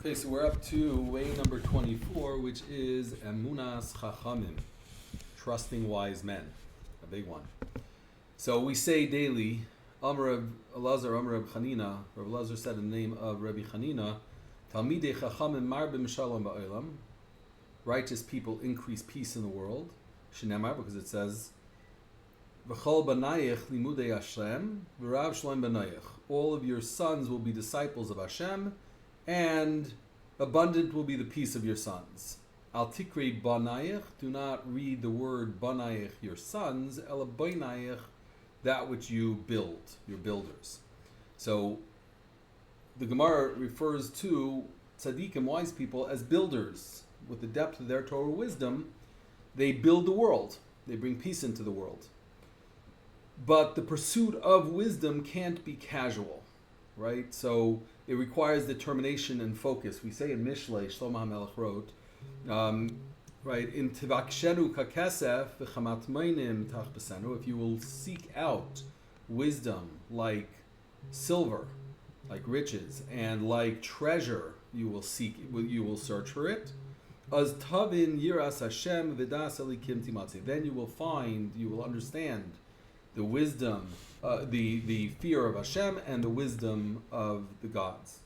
Okay, so we're up to way number 24, which is Emunas Chachamim, trusting wise men, a big one. So we say daily, Amar Reb Elazar, Amar Reb Chanina. Reb Elazar said in the name of Rabbi Chanina, Talmidei Chachamim marbim shalom ba'olam, righteous people increase peace in the world. Shenamar, because it says, V'chol banayich limudei Hashem, v'rav shalom banayich. All of your sons will be disciples of Hashem, and abundant will be the peace of your sons. Al tikrei banayich, do not read the word banayich, your sons, ela banayich, that which you build, your builders. So the Gemara refers to tzaddikim, wise people, as builders. With the depth of their Torah wisdom, they build the world. They bring peace into the world. But the pursuit of wisdom can't be casual, right? So it requires determination and focus. We say in Mishlei, Shlomo HaMelech wrote, right, in Tivakshenu kakesef v'chamat moinim tach, if you will seek out wisdom like silver, like riches, and like treasure, you will search for it. Az tavin yiras Hashem v'das elikim timatzi. Then you will understand the wisdom, the fear of Hashem and the wisdom of the gods.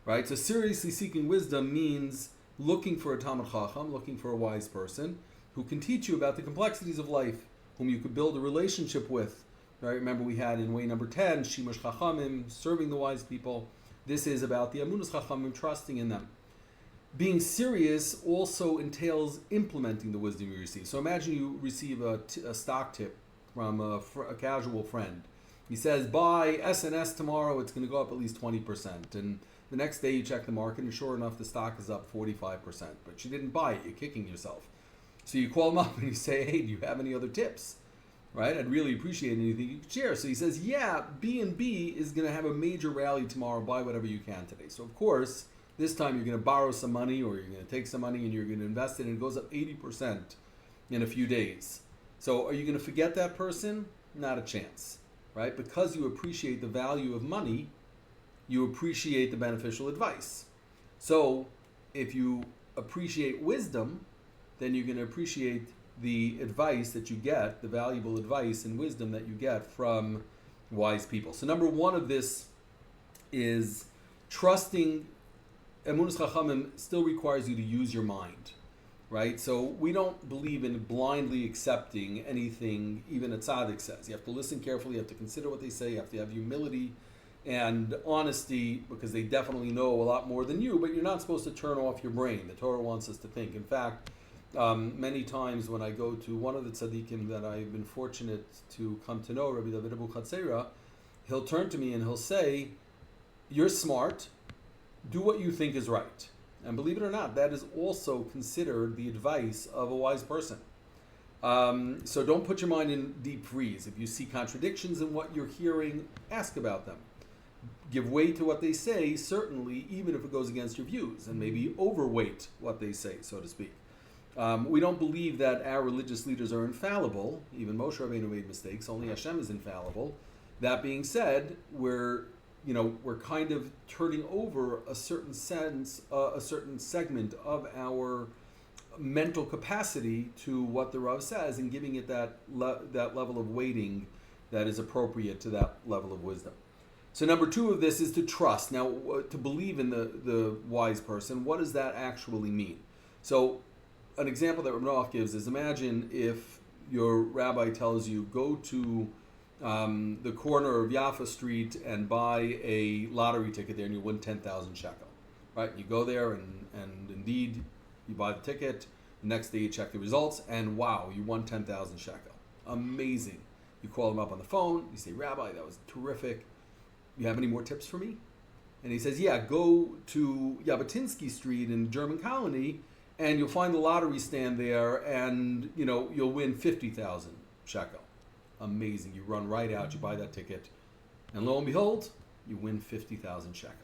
Right? So seriously seeking wisdom means looking for a Talmid Chacham, looking for a wise person who can teach you about the complexities of life, whom you could build a relationship with. Right? Remember we had in way number 10, Shimush Chachamim, serving the wise people. This is about the Emunas Chachamim, trusting in them. Being serious also entails implementing the wisdom you receive. So imagine you receive a stock tip from a casual friend. He says, buy S&S tomorrow, it's going to go up at least 20%. And the next day you check the market, and sure enough, the stock is up 45%. But you didn't buy it, you're kicking yourself. So you call him up and you say, hey, do you have any other tips? Right? I'd really appreciate anything you could share. So he says, yeah, B&B is going to have a major rally tomorrow, buy whatever you can today. So of course, this time you're going to borrow some money, or you're going to take some money and you're going to invest it, and it goes up 80% in a few days. So are you going to forget that person? Not a chance, right? Because you appreciate the value of money, you appreciate the beneficial advice. So if you appreciate wisdom, then you're going to appreciate the advice that you get, the valuable advice and wisdom that you get from wise people. So number one of this is trusting. Emunas Chachamim still requires you to use your mind. Right? So we don't believe in blindly accepting anything even a tzaddik says. You have to listen carefully, you have to consider what they say, you have to have humility and honesty, because they definitely know a lot more than you, but you're not supposed to turn off your brain. The Torah wants us to think. In fact, many times when I go to one of the tzaddikim that I've been fortunate to come to know, Rabbi David Abu Chatzera, he'll turn to me and he'll say, you're smart, do what you think is right. And believe it or not, that is also considered the advice of a wise person. So don't put your mind in deep freeze. If you see contradictions in what you're hearing, ask about them. Give weight to what they say, certainly, even if it goes against your views, and maybe overweight what they say, so to speak. We don't believe that our religious leaders are infallible. Even Moshe Rabbeinu made mistakes. Only Hashem is infallible. That being said, we're kind of turning over a certain segment of our mental capacity to what the Rav says, and giving it that level of weighting that is appropriate to that level of wisdom. So number two of this is to trust. Now, to believe in the wise person, what does that actually mean? So an example that Rav Noach gives is, imagine if your rabbi tells you, go to the corner of Yafa Street and buy a lottery ticket there, and you win 10,000 shekel. Right? You go there and indeed you buy the ticket. The next day you check the results, and wow, you won 10,000 shekel. Amazing. You call him up on the phone. You say, Rabbi, that was terrific. You have any more tips for me? And he says, yeah, go to Jabotinsky Street in the German colony, and you'll find the lottery stand there, and you'll win 50,000 shekel. Amazing. You run right out, you buy that ticket, and lo and behold, you win 50,000 shekel.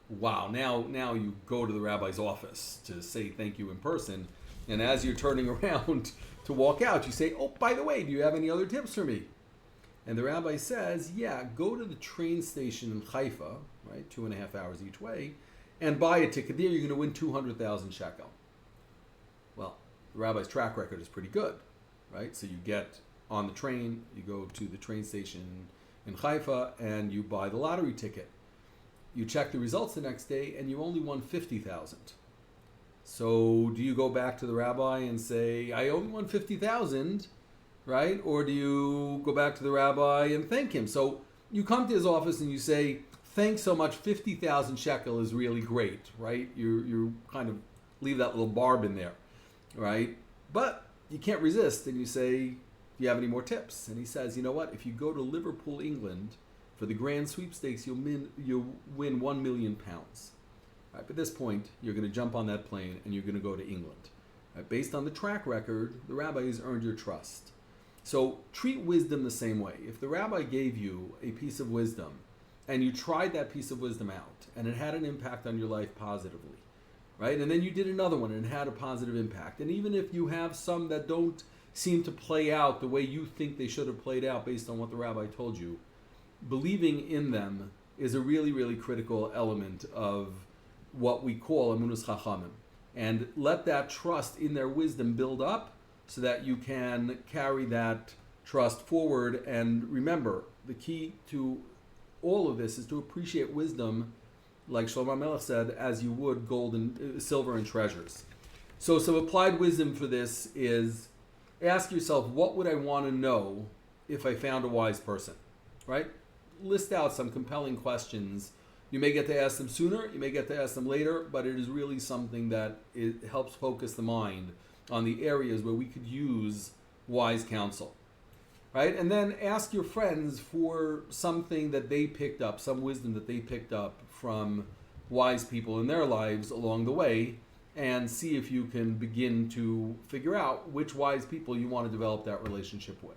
Wow, now you go to the rabbi's office to say thank you in person, and as you're turning around to walk out, you say, oh, by the way, do you have any other tips for me? And the rabbi says, yeah, go to the train station in Haifa, right, 2.5 hours each way, and buy a ticket there, you're going to win 200,000 shekel. Well, the rabbi's track record is pretty good, right? So you get on the train, you go to the train station in Haifa, and you buy the lottery ticket. You check the results the next day, and you only won 50,000. So do you go back to the rabbi and say, I only won 50,000, right? Or do you go back to the rabbi and thank him? So you come to his office and you say, thanks so much, 50,000 shekel is really great, right? You kind of leave that little barb in there, right? But you can't resist, and you say, do you have any more tips? And he says, you know what? If you go to Liverpool, England, for the grand sweepstakes, you'll win £1 million. Right, but at this point, you're going to jump on that plane and you're going to go to England. Right, based on the track record, the rabbi has earned your trust. So treat wisdom the same way. If the rabbi gave you a piece of wisdom and you tried that piece of wisdom out and it had an impact on your life positively, right? And then you did another one and it had a positive impact. And even if you have some that don't seem to play out the way you think they should have played out based on what the rabbi told you, believing in them is a really, really critical element of what we call Emunas Chachamim. And let that trust in their wisdom build up so that you can carry that trust forward. And remember, the key to all of this is to appreciate wisdom, like Shlomo Melech said, as you would gold and silver and treasures. So some applied wisdom for this is ask yourself, what would I want to know if I found a wise person, right? List out some compelling questions. You may get to ask them sooner, you may get to ask them later, but it is really something that it helps focus the mind on the areas where we could use wise counsel, right? And then ask your friends for something that they picked up, some wisdom that they picked up from wise people in their lives along the way, and see if you can begin to figure out which wise people you want to develop that relationship with.